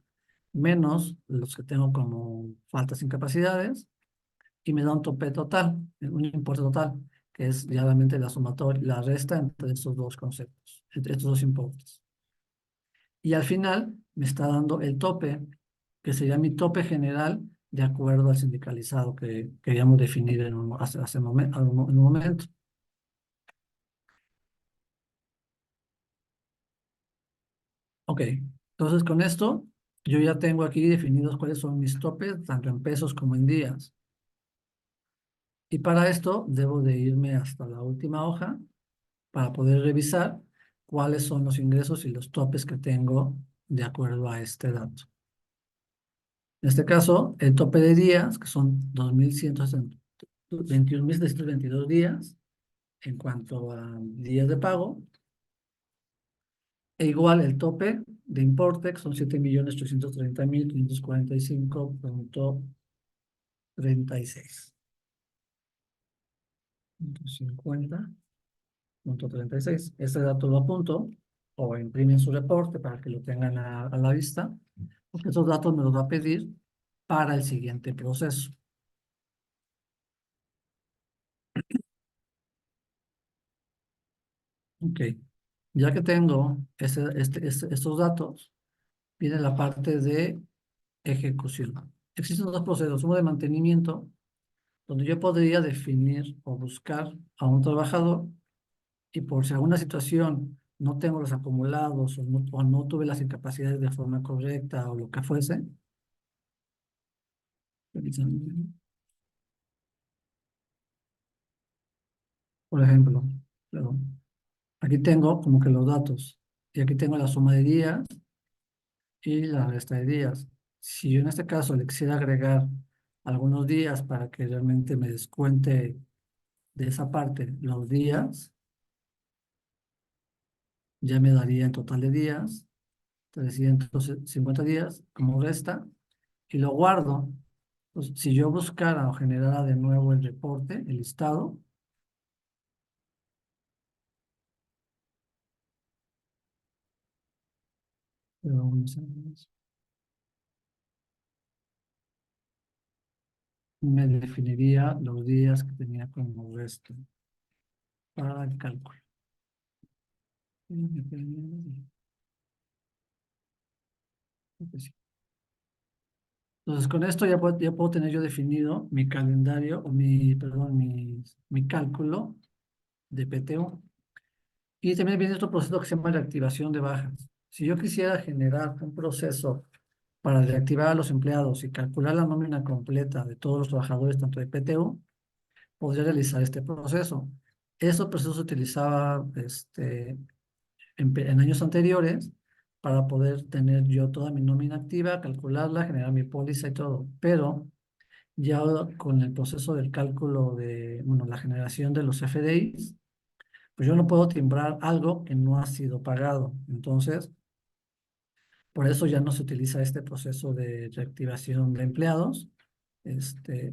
menos los que tengo como faltas, incapacidades, y me da un tope total, un importe total, que es realmente la sumatoria, la resta entre estos dos conceptos, entre estos dos importes. Y al final me está dando el tope, que sería mi tope general de acuerdo al sindicalizado que queríamos definir en un momento. Ok, entonces con esto yo ya tengo aquí definidos cuáles son mis topes, tanto en pesos como en días. Y para esto debo de irme hasta la última hoja para poder revisar cuáles son los ingresos y los topes que tengo de acuerdo a este dato. En este caso, el tope de días, que son 21.722 días en cuanto a días de pago, e igual el tope de importe, que son 7.830.545.36. 50.36. Este dato lo apunto o imprimen su reporte para que lo tengan a la vista, porque esos datos me los va a pedir para el siguiente proceso. Ok, ya que tengo estos datos, viene la parte de ejecución. Existen dos procesos, uno de mantenimiento, donde yo podría definir o buscar a un trabajador y por si alguna situación no tengo los acumulados o no tuve las incapacidades de forma correcta o lo que fuese, por ejemplo, perdón, aquí tengo como que los datos y aquí tengo la suma de días y la resta de días. Si yo en este caso le quisiera agregar algunos días para que realmente me descuente de esa parte los días, ya me daría en total de días 350 días como resta y lo guardo. Pues, si yo buscara o generara de nuevo el reporte, el listado, pero vamos a ver, me definiría los días que tenía como resto para el cálculo. Entonces, con esto ya puedo tener yo definido mi calendario, o perdón, mi cálculo de PTO. Y también viene otro proceso que se llama reactivación de bajas. Si yo quisiera generar un proceso para reactivar a los empleados y calcular la nómina completa de todos los trabajadores, tanto de PTO, podría realizar este proceso. Ese proceso se utilizaba en años anteriores para poder tener yo toda mi nómina activa, calcularla, generar mi póliza y todo. Pero ya con el proceso del cálculo bueno, la generación de los FDIs, pues yo no puedo timbrar algo que no ha sido pagado. Entonces, por eso ya no se utiliza este proceso de reactivación de empleados,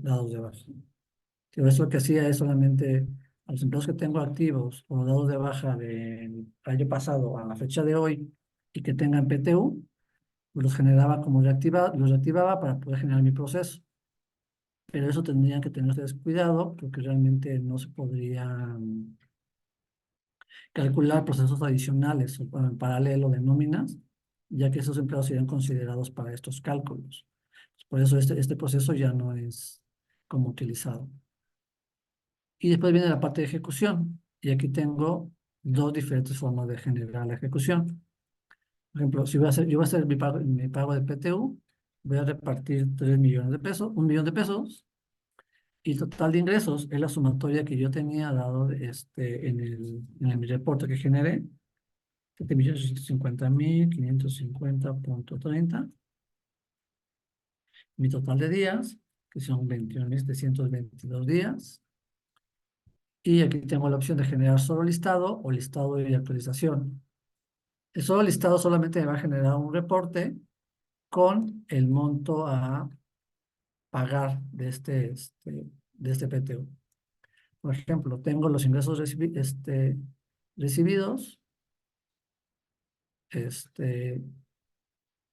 dados de baja. Yo eso lo que hacía es solamente a los empleados que tengo activos o dados de baja del año pasado a la fecha de hoy y que tengan PTU, pues los generaba como los reactivaba para poder generar mi proceso. Pero eso tendrían que tener ustedes cuidado porque realmente no se podría calcular procesos adicionales o en paralelo de nóminas, ya que esos empleados serían considerados para estos cálculos. Por eso este proceso ya no es como utilizado. Y después viene la parte de ejecución. Y aquí tengo dos diferentes formas de generar la ejecución. Por ejemplo, si yo voy a hacer mi pago de PTU, voy a repartir 3 millones de pesos, 1 millón de pesos, y el total de ingresos es la sumatoria que yo tenía dado en mi reporte que generé, 7.650.550.30. Mi total de días, que son 21.722 días. Y aquí tengo la opción de generar solo listado o listado y actualización. El solo listado solamente me va a generar un reporte con el monto a pagar de este PTU. Por ejemplo, tengo los ingresos recibidos, este,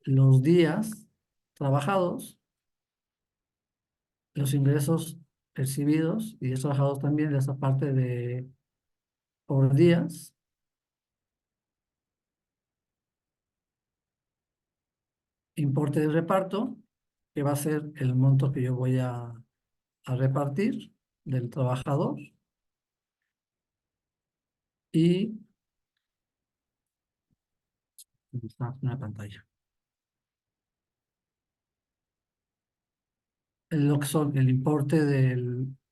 los días trabajados, los ingresos percibidos y días trabajados también de esa parte de por días, importe de reparto, que va a ser el monto que yo voy a repartir del trabajador, y está una pantalla. Lo que son el importe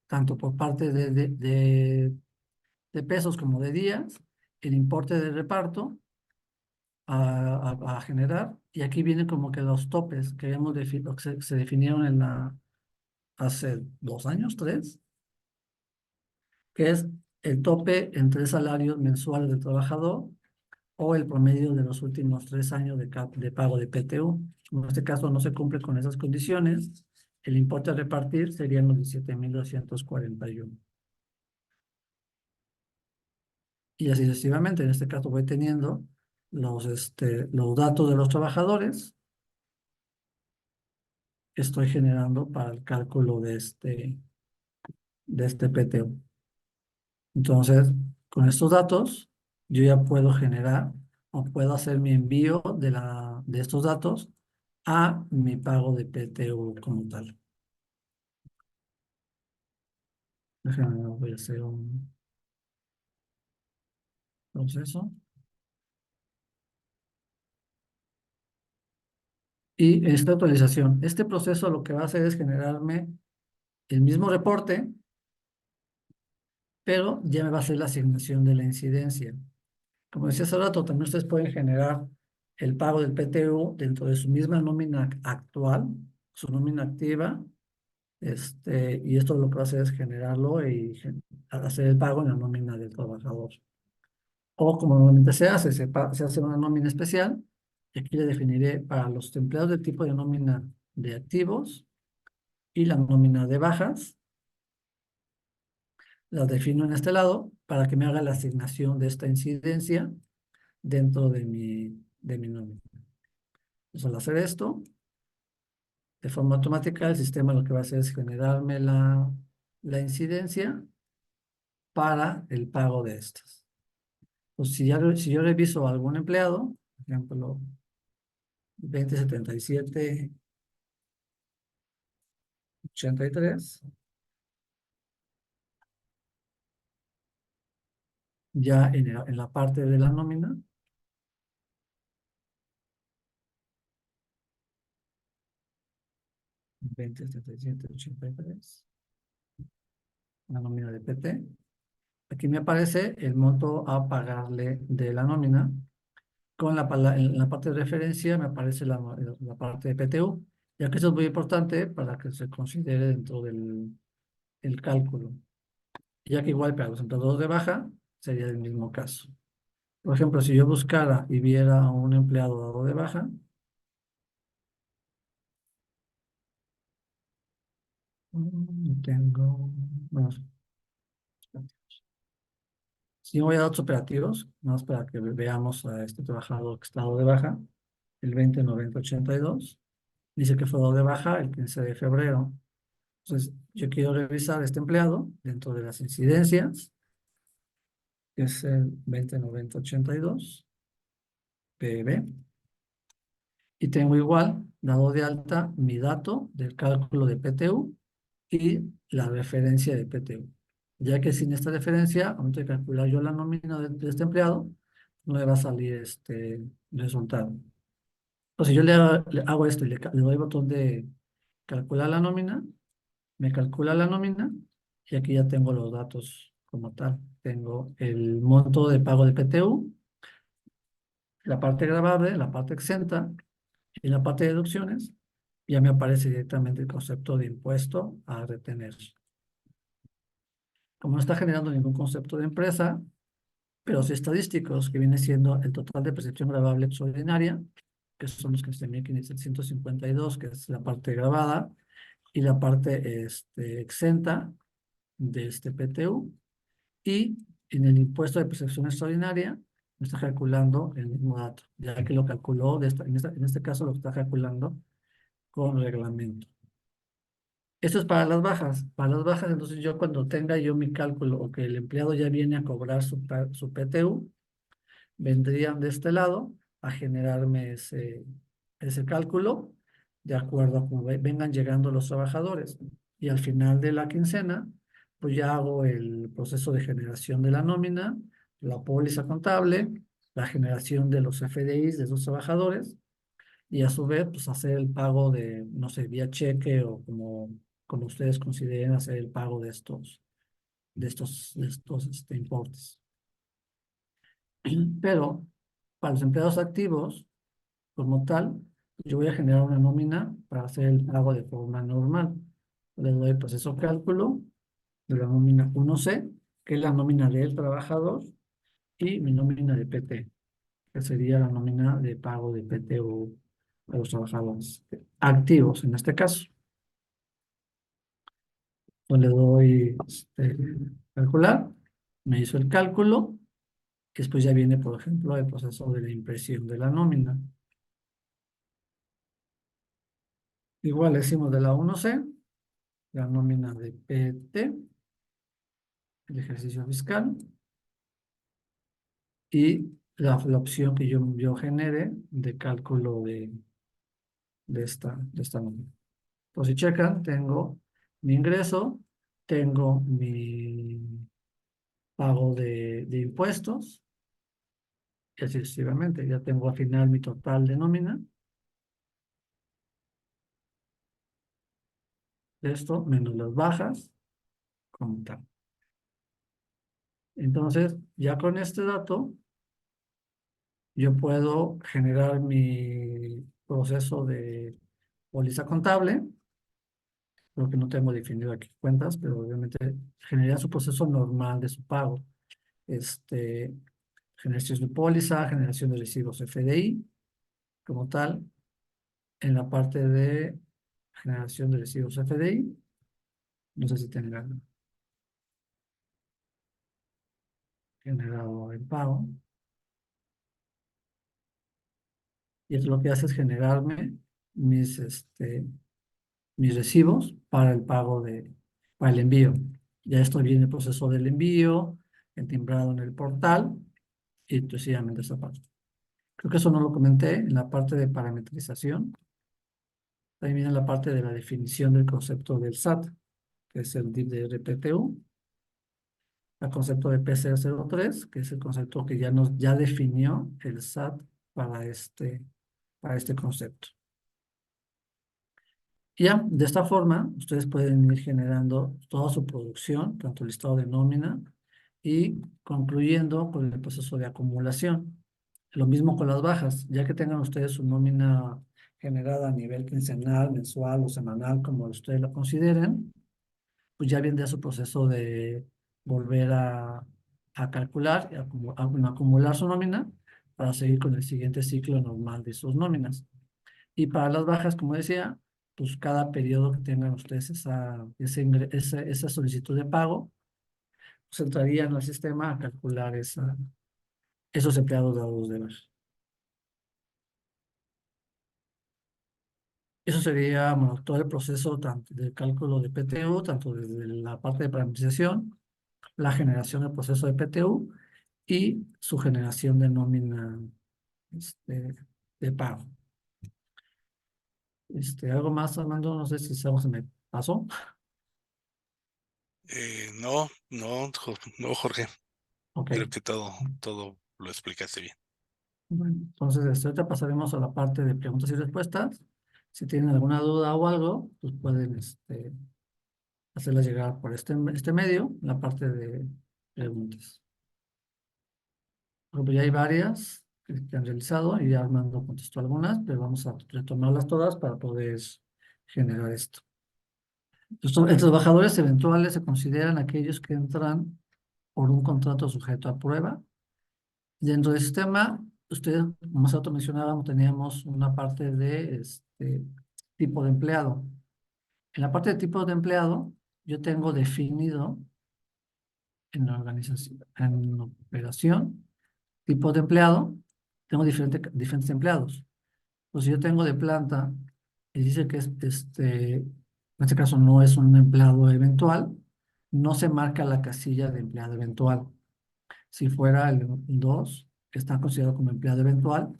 tanto por parte de pesos como de días, el importe de reparto a generar, y aquí vienen como que los topes que se definieron hace 2 años, 3, que es el tope en 3 salarios mensuales del trabajador o el promedio de los últimos 3 años de pago de PTU. En este caso no se cumple con esas condiciones. El importe a repartir serían los 17.241. Y así sucesivamente. En este caso voy teniendo los datos de los trabajadores que estoy generando para el cálculo de este PTU. Entonces, con estos datos, yo ya puedo generar o puedo hacer mi envío de estos datos a mi pago de PTU como tal. Déjame, voy a hacer un proceso. Y esta actualización, este proceso lo que va a hacer es generarme el mismo reporte, pero ya me va a hacer la asignación de la incidencia. Como decía hace rato, también ustedes pueden generar el pago del PTU dentro de su misma nómina actual, su nómina activa, y esto lo que va a hacer es generarlo y hacer el pago en la nómina del trabajador. O como normalmente se hace una nómina especial, y aquí le definiré para los empleados del tipo de nómina de activos y la nómina de bajas, las defino en este lado para que me haga la asignación de esta incidencia dentro de mi nómina. Entonces, al hacer esto, de forma automática, el sistema lo que va a hacer es generarme la incidencia para el pago de estas. Pues si yo reviso a algún empleado, por ejemplo, 2077-83, ya en la parte de la nómina, 2077-83, la nómina de PT, aquí me aparece el monto a pagarle de la nómina. En la parte de referencia me aparece la parte de PTU, ya que eso es muy importante para que se considere dentro del cálculo. Ya que igual para los empleados de baja sería el mismo caso. Por ejemplo, si yo buscara y viera a un empleado dado de baja, tengo, bueno, si voy a datos operativos, más para que veamos a este trabajador que está dado de baja, el 209082, dice que fue dado de baja el 15 de febrero. Entonces, yo quiero revisar a este empleado dentro de las incidencias, que es el 209082, PB, y tengo igual dado de alta mi dato del cálculo de PTU y la referencia de PTU. ya que sin esta diferencia, al momento de calcular yo la nómina de este empleado, no me va a salir este resultado. Entonces yo le hago esto y le doy el botón de calcular la nómina, me calcula la nómina y aquí ya tengo los datos como tal. Tengo el monto de pago de PTU, la parte grabable, la parte exenta y la parte de deducciones. Ya me aparece directamente el concepto de impuesto a retener. Como no está generando ningún concepto de empresa, pero sí estadísticos, que viene siendo el total de percepción grabable extraordinaria, que son los 15.752, que es la parte grabada, y la parte exenta de este PTU. Y en el impuesto de percepción extraordinaria, me está calculando el mismo dato, ya que lo calculó, en este caso lo está calculando con reglamento. Esto es para las bajas. Para las bajas, entonces yo cuando tenga yo mi cálculo o que el empleado ya viene a cobrar su PTU, vendrían de este lado a generarme ese cálculo de acuerdo a cómo vengan llegando los trabajadores. Y al final de la quincena, pues ya hago el proceso de generación de la nómina, la póliza contable, la generación de los FDIs de esos trabajadores y a su vez, pues hacer el pago de, no sé, vía cheque o como ustedes consideren hacer el pago de estos importes. Pero para los empleados activos, como tal, yo voy a generar una nómina para hacer el pago de forma normal. Le doy proceso cálculo de la nómina 1C, que es la nómina del trabajador, y mi nómina de PT, que sería la nómina de pago de PTU a los trabajadores activos en este caso. Yo le doy calcular, me hizo el cálculo, que después ya viene, por ejemplo, el proceso de la impresión de la nómina. Igual decimos de la 1C, la nómina de PT, el ejercicio fiscal, y la opción que yo genere de cálculo de esta nómina. Pues si checan, tengo mi ingreso, tengo mi pago de impuestos, y así sucesivamente. Ya tengo al final mi total de nómina, de esto menos las bajas, como tal. Entonces, ya con este dato, yo puedo generar mi proceso de póliza contable, lo que no tengo definido aquí cuentas, pero obviamente generaría su proceso normal de su pago. Generación de póliza, generación de recibos FDI, como tal, en la parte de generación de recibos FDI, no sé si tengan generado el pago. Y esto lo que hace es generarme mis, mis recibos para el pago para el envío. Ya esto viene el proceso del envío, el timbrado en el portal y precisamente esa parte. Creo que eso no lo comenté en la parte de parametrización. También viene la parte de la definición del concepto del SAT, que es el DIP de RPTU, el concepto de P003, que es el concepto que ya definió el SAT para este concepto. Y ya, de esta forma, ustedes pueden ir generando toda su producción, tanto el listado de nómina, y concluyendo con el proceso de acumulación. Lo mismo con las bajas, ya que tengan ustedes su nómina generada a nivel quincenal, mensual o semanal, como ustedes lo consideren, pues ya viene su proceso de volver a calcular y acumular su nómina para seguir con el siguiente ciclo normal de sus nóminas. Y para las bajas, como decía, pues cada periodo que tengan ustedes esa solicitud de pago, pues entrarían al sistema a calcular esos empleados dados de baja. Eso sería, bueno, todo el proceso tanto del cálculo de PTU, tanto desde la parte de parametrización, la generación del proceso de PTU y su generación de nómina de pago. Algo más, Armando, no sé si se me pasó. No, Jorge. Ok. Creo que todo lo explicaste bien. Bueno, entonces, ahorita pasaremos a la parte de preguntas y respuestas. Si tienen alguna duda o algo, pues pueden hacerla llegar por este medio, la parte de preguntas. Porque ya hay varias que han realizado y ya Armando contestó algunas, pero vamos a retomarlas todas para poder generar esto. Los trabajadores eventuales se consideran aquellos que entran por un contrato sujeto a prueba. Dentro del sistema, ustedes, como hace rato mencionábamos, teníamos una parte de tipo de empleado. En la parte de tipo de empleado, yo tengo definido en la organización, en operación, tipo de empleado, tengo diferentes empleados. Pues si yo tengo de planta y dice que en este caso no es un empleado eventual, no se marca la casilla de empleado eventual. Si fuera el 2, que está considerado como empleado eventual,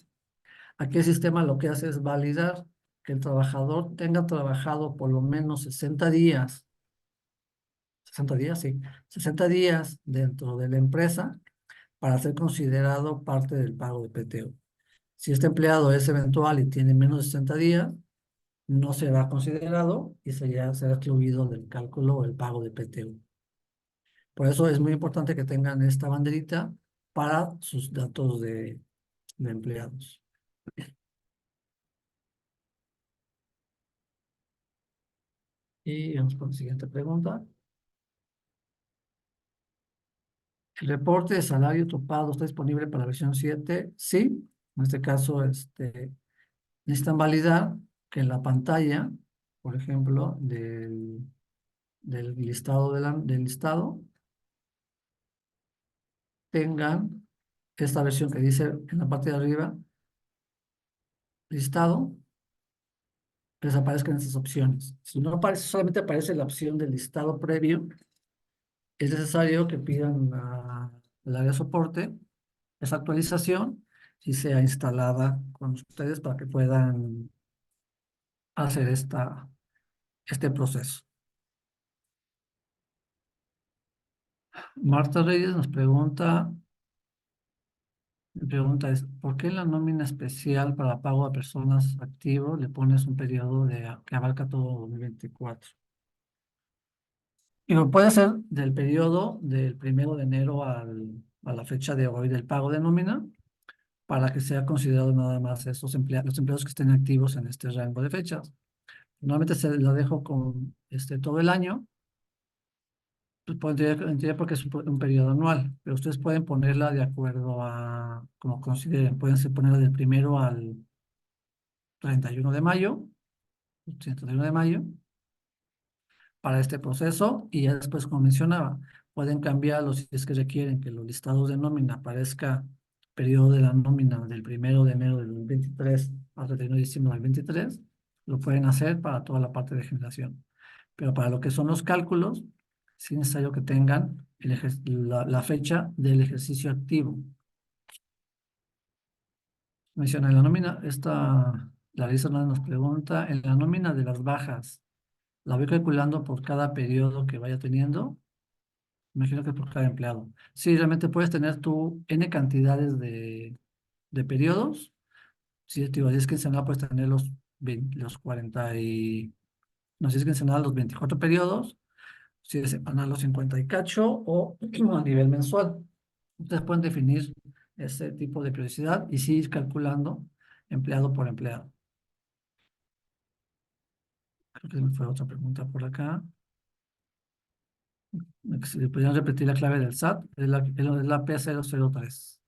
aquí el sistema lo que hace es validar que el trabajador tenga trabajado por lo menos 60 días, sí, 60 días dentro de la empresa para ser considerado parte del pago de PTU. Si este empleado es eventual y tiene menos de 60 días, no será considerado y será excluido del cálculo o el pago de PTU. Por eso es muy importante que tengan esta banderita para sus datos de empleados. Y vamos con la siguiente pregunta. ¿El reporte de salario topado está disponible para la versión 7? Sí. En este caso, necesitan validar que en la pantalla, por ejemplo, del listado, del listado, tengan esta versión que dice en la parte de arriba, listado, les aparezcan estas opciones. Si no aparece, solamente aparece la opción del listado previo, es necesario que pidan al área de soporte esa actualización y sea instalada con ustedes para que puedan hacer este proceso. Marta Reyes nos pregunta, mi pregunta es, ¿por qué en la nómina especial para pago a personas activos le pones un periodo que abarca todo 2024? Y puede ser del periodo del 1 de enero a la fecha de hoy del pago de nómina, para que sea considerado nada más los empleados que estén activos en este rango de fechas. Normalmente se la dejo con todo el año, pues en teoría porque es un periodo anual, pero ustedes pueden ponerla de acuerdo a como consideren. Pueden ponerla del 1 al 31 de mayo, 31 de mayo, para este proceso y ya después, como mencionaba, pueden cambiarlo si es que requieren que los listados de nómina aparezca periodo de la nómina del 1 de enero del 2023 al 31 de diciembre del 23, lo pueden hacer para toda la parte de generación. Pero para lo que son los cálculos, sí es necesario que tengan la fecha del ejercicio activo. Menciona en la nómina, Larisa nos pregunta, en la nómina de las bajas, ¿la voy calculando por cada periodo que vaya teniendo? Imagino que por cada empleado. Sí, realmente puedes tener tú N cantidades de periodos. Si es quincenal, puedes tener los 40 y... No, si es quincenal, los 24 periodos. Si es semanal, los 50 y cacho. O a nivel mensual. Ustedes pueden definir ese tipo de periodicidad y sí ir calculando empleado por empleado. Creo que me fue otra pregunta por acá. Si le podrían repetir la clave del SAT, es la P003.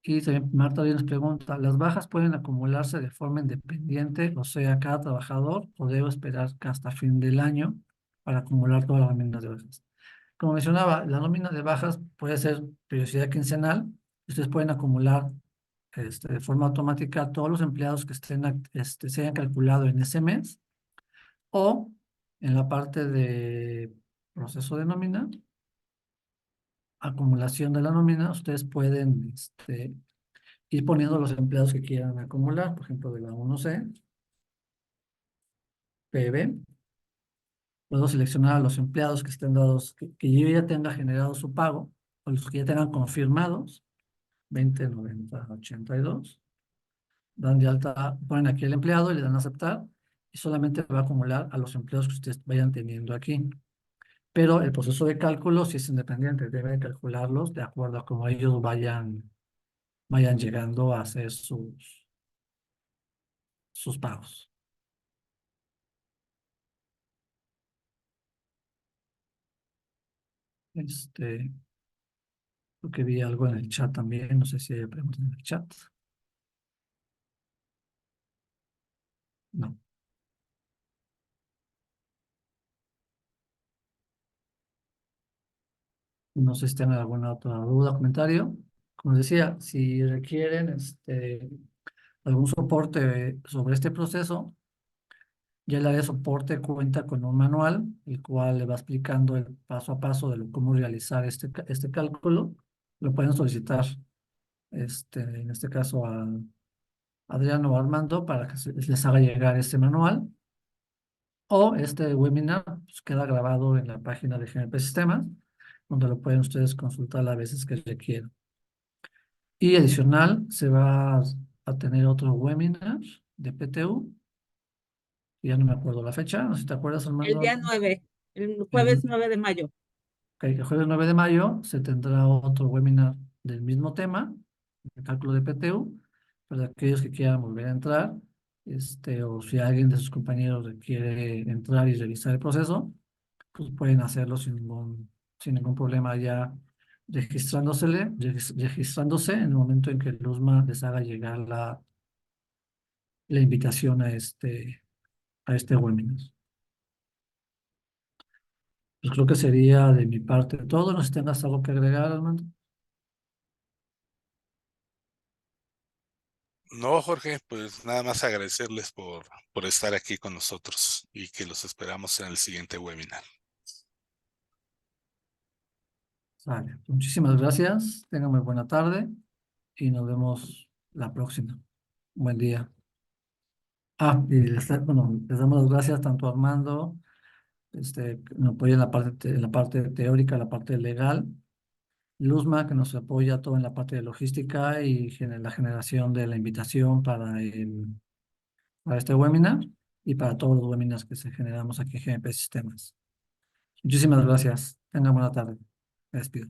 Y también Marta hoy nos pregunta, ¿las bajas pueden acumularse de forma independiente, o sea, cada trabajador, o debo esperar que hasta fin del año para acumular todas las nóminas de bajas? Como mencionaba, la nómina de bajas puede ser periodicidad quincenal. Ustedes pueden acumular de forma automática todos los empleados que se hayan calculado en ese mes, o en la parte de proceso de nómina, acumulación de la nómina, ustedes pueden ir poniendo los empleados que quieran acumular, por ejemplo, de la 1C, PB, Puedo seleccionar a los empleados que estén dados, que yo ya tenga generado su pago, o los que ya tengan confirmados, 20, 90, 82. Dan de alta, ponen aquí el empleado y le dan a aceptar, y solamente va a acumular a los empleados que ustedes vayan teniendo aquí. Pero el proceso de cálculo sí es independiente, debe calcularlos de acuerdo a cómo ellos vayan llegando a hacer sus pagos. Creo que vi algo en el chat también, no sé si hay preguntas en el chat. No, no sé si tienen alguna otra duda o comentario. Como les decía, si requieren algún soporte sobre este proceso, ya el área de soporte cuenta con un manual, el cual le va explicando el paso a paso de cómo realizar este cálculo. Lo pueden solicitar, en este caso, a Adriano o Armando para que les haga llegar este manual. O este webinar pues, queda grabado en la página de GNP Sistemas, donde lo pueden ustedes consultar las veces que requieran. Y adicional, se va a tener otro webinar de PTU, ya no me acuerdo la fecha, no sé si te acuerdas, El Armando. día 9, el jueves El, 9 de mayo. el jueves 9 de mayo se tendrá otro webinar del mismo tema, el cálculo de PTU, para aquellos que quieran volver a entrar, o si alguien de sus compañeros requiere entrar y revisar el proceso, pues pueden hacerlo sin ningún problema ya registrándose en el momento en que Luzma les haga llegar la invitación a este webinar. Pues creo que sería de mi parte todo. No sé si tengas algo que agregar, Armando. No, Jorge, pues nada más agradecerles por estar aquí con nosotros y que los esperamos en el siguiente webinar. Vale. Muchísimas gracias. Tengan muy buena tarde y nos vemos la próxima. Buen día. Y bueno, les damos las gracias tanto a Armando, que nos apoya en la parte teórica, la parte legal. Luzma, que nos apoya todo en la parte de logística y la generación de la invitación para este webinar y para todos los webinars que se generamos aquí en GNP Sistemas. Muchísimas gracias. Tengan buena tarde. Me despido.